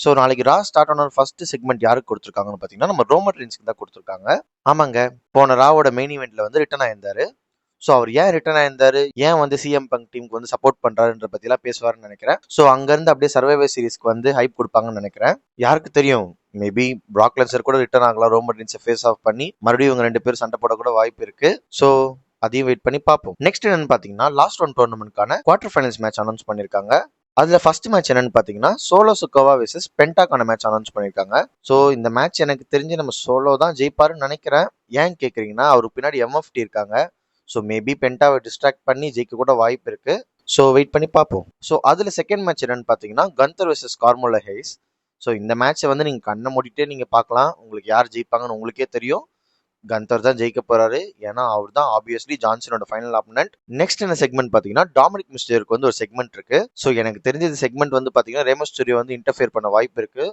So நாளைக்கு ரா start ஆன first segment யாருக்கு கொடுத்துருக்காங்கன்னு பார்த்தீங்கன்னா நம்ம ரோமன் ரீன்ஸ்க்கு தான் கொடுத்துருக்காங்க. ஆமாங்க, போன ராவோட மெயின் இவெண்ட்ல வந்து ரிட்டர்ன் ஆயிருந்தாரு. ஸோ அவர் ஏன் ரிட்டர்ன் ஆயிருந்தாரு, ஏன் வந்து சிஎம் பங்க் டீமுக்கு வந்து சப்போர்ட் பண்றாருன்ற பத்திலாம் பேசுவாருன்னு நினைக்கிறேன். ஸோ அங்கிருந்து அப்படியே சர்வைவர் சீரிஸ்க்கு வந்து ஹைப் கொடுப்பாங்கன்னு நினைக்கிறேன். யாருக்கு தெரியும், மேபி பிராக் லெஸ்னர் கூட ரிட்டர்ன் ஆகலாம், ரோமன் ரீன்ஸை ஃபேஸ் ஆஃப் பண்ணி மறுபடியும் இவங்க 2 பேரும் சண்டை போட கூட வாய்ப்பு இருக்கு. ஸோ அதையும் வெயிட் பண்ணி பார்ப்போம். நெக்ஸ்ட் என்னன்னு பாத்தீங்கன்னா லாஸ்ட் ஒன் டோர்னமெண்ட்கான குவார்டர் ஃபைனல்ஸ் மேட்ச் அனௌன்ஸ் பண்ணிருக்காங்க. அதுல ஃபர்ஸ்ட் மேட்ச் என்னன்னு பாத்தீங்கன்னா சோலோ சுக்கோவா வெர்சஸ் பென்டாக்கான மேட்ச் அனௌன்ஸ் பண்ணிருக்காங்க. ஸோ இந்த மேட்ச் எனக்கு தெரிஞ்சு நம்ம சோலோ தான் ஜெயிப்பாருன்னு நினைக்கிறேன். ஏன் கேக்குறீங்கன்னா அவருக்கு பின்னாடி எம்எஃப்டி இருக்காங்க. ஸோ மேபி பென்டாவை டிஸ்ட்ராக்ட் பண்ணி ஜெயிக்க கூட வாய்ப்பு இருக்கு. ஸோ வெயிட் பண்ணி பார்ப்போம். ஸோ அதுல செகண்ட் மேட்ச் என்னன்னு பாத்தீங்கன்னா கந்தர் வெர்சஸ் கார்மோலா ஹேஸ். ஸோ இந்த மேட்சை வந்து நீங்க கண்ணை மூடிட்டே நீங்க பார்க்கலாம். உங்களுக்கு யார் ஜெயிப்பாங்கன்னு உங்களுக்கே தெரியும். கந்தர் தான் ஜெயிக்க போறாரு. ஏன்னா அவர் தான் ஆப்வியஸ்லி ஜான்சனோட ஃபைனல் ஆப்பனன்ட். நெக்ஸ்ட் என்ன செக்மெண்ட் பாத்தீங்கன்னா டாமினிக் மிஸ்டருக்கு வந்து ஒரு செக்மெண்ட் இருக்கு. ஸோ எனக்கு தெரிஞ்ச இந்த செக்மெண்ட் வந்து பாத்தீங்கன்னா ரே மிஸ்டீரியோ வந்து இன்டர்ஃபியர் பண்ண வாய்ப்பு இருக்கு.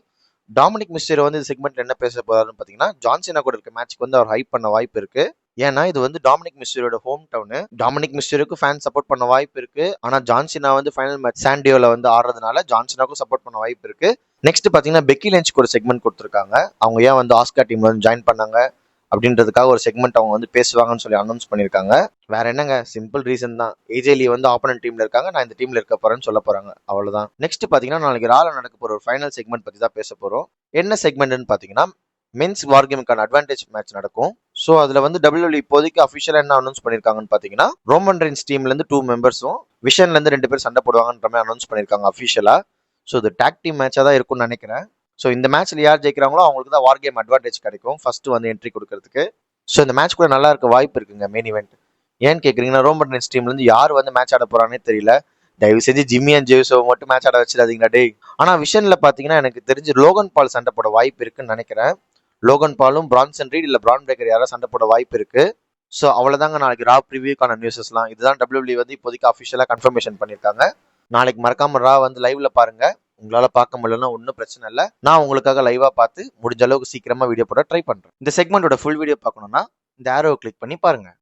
டாமினிக் மிஸ்டீரியோ வந்து இந்த செக்மெண்ட்ல என்ன பேச போறாருன்னு பாத்தீங்கன்னா ஜான்சனா கூட இருக்க மேட்ச்க்கு வந்து அவர் ஹைப் பண்ண வாய்ப்பு இருக்கு. ஏன்னா இது வந்து டாமினிக் மிஸ்டீரியோட ஹோம் டவுனு. டாமினிக் மிஸ்டீரியோக்கு ஃபேன் சப்போர்ட் பண்ண வாய்ப்பு இருக்கு. ஆனா ஜான்சினா வந்து ஃபைனல் மேட்ச் சாண்டியோல வந்து ஆடுறதுனால ஜான்சினாக்கும் சப்போர்ட் பண்ண வாய்ப்பு இருக்கு. நெக்ஸ்ட் பாத்தீங்கன்னா பெக்கி லெஞ்சுக்கு ஒரு செக்மெண்ட் கொடுத்துருக்காங்க. அவங்க ஏன் வந்து ஆஸ்கா டீம்ல வந்து ஜாயின் பண்ணாங்க அப்படின்றதுக்காக ஒரு செக்மெண்ட் அவங்க வந்து பேசுவாங்கன்னு சொல்லி அனௌன்ஸ் பண்ணிருக்காங்க. வேற என்னங்க, சிம்பிள் ரீசன் தான். ஏஜேலி வந்து ஆப்போனன்ட் டீம்ல இருக்காங்க, நான் இந்த டீம்ல இருக்க போறேன்னு சொல்ல போறாங்க, அவ்வளவுதான். நெக்ஸ்ட் பாத்தீங்கன்னா நாளைக்கு ரால நடக்க போற ஒரு ஃபைனல் செக்மெண்ட் பத்தி தான் பேச போறோம். என்ன செக்மெண்ட்னு பாத்தீங்கன்னா மென்ஸ் வார் கேமுக்கான அட்வான்டேஜ் மேட்ச் நடக்கும். ஸோ அதுல வந்து WWE இப்போதைக்கு அஃபிஷியலா என்ன அனௌன்ஸ் பண்ணிருக்காங்கன்னு பாத்தீங்கன்னா ரோமன் ரெயின்ஸ் டீம்ல இருந்து 2 மெம்பர்ஸும் விஷன்ல இருந்து 2 பேர் சண்டை போடுவாங்கன்ற மாதிரி அனௌன்ஸ் பண்ணிருக்காங்க அஃபிஷியலா. ஸோ இது டாக் டீம் மேட்சா தான் இருக்கும்னு நினைக்கிறேன். ஸோ இந்த மேட்ச்ல யார் ஜெயிக்கிறாங்களோ அவங்களுக்கு தான் வார் கேம் அட்வான்டேஜ் கிடைக்கும் ஃபர்ஸ்ட் வந்து என்ட்ரி கொடுக்கறதுக்கு. ஸோ இந்த மேட்ச் கூட நல்லா இருக்க வாய்ப்பு இருக்குங்க மெயின் இவெண்ட். ஏன்னு கேட்குறீங்கன்னா ரோமன் ரெயின்ஸ் டீம்ல இருந்து யார் வந்து மேட்ச் ஆட போறானே தெரியல. தயவு செஞ்சு ஜிம்மி அண்ட் ஜேசோ மட்டும் மேட்ச் ஆட வச்சிடாதீங்களா டே. ஆனா விஷன்ல பாத்தீங்கன்னா எனக்கு தெரிஞ்சு லோகன் பால் சண்டை போட வாய்ப்பு இருக்குன்னு நினைக்கிறேன். லோகன் பாலும் பிரான்சன் ரீட் இல்ல பிரான் பிரேக்கர் யாராவது சண்டை போட வாய்ப்பு இருக்கு. ஸோ அவ்வளவுதாங்க நாளைக்கு ரா ப்ரிவியூக்கான நியூஸஸ்லாம். இதுதான் WWE வந்து இப்போதைக்கு அஃபிஷியலா கன்ஃபர்மேஷன் பண்ணியிருக்காங்க. நாளைக்கு மறக்காம ரா வந்து லைவ்ல பாருங்க. உங்களால பார்க்க முடியலன்னா ஒன்றும் பிரச்சனை இல்லை, நான் உங்களுக்காக லைவா பார்த்து முடிஞ்ச அளவுக்கு சீக்கிரமா வீடியோ போட ட்ரை பண்றேன். இந்த செக்மெண்டோட ஃபுல் வீடியோ பார்க்கணும்னா இந்த ஆரோவை கிளிக் பண்ணி பாருங்க.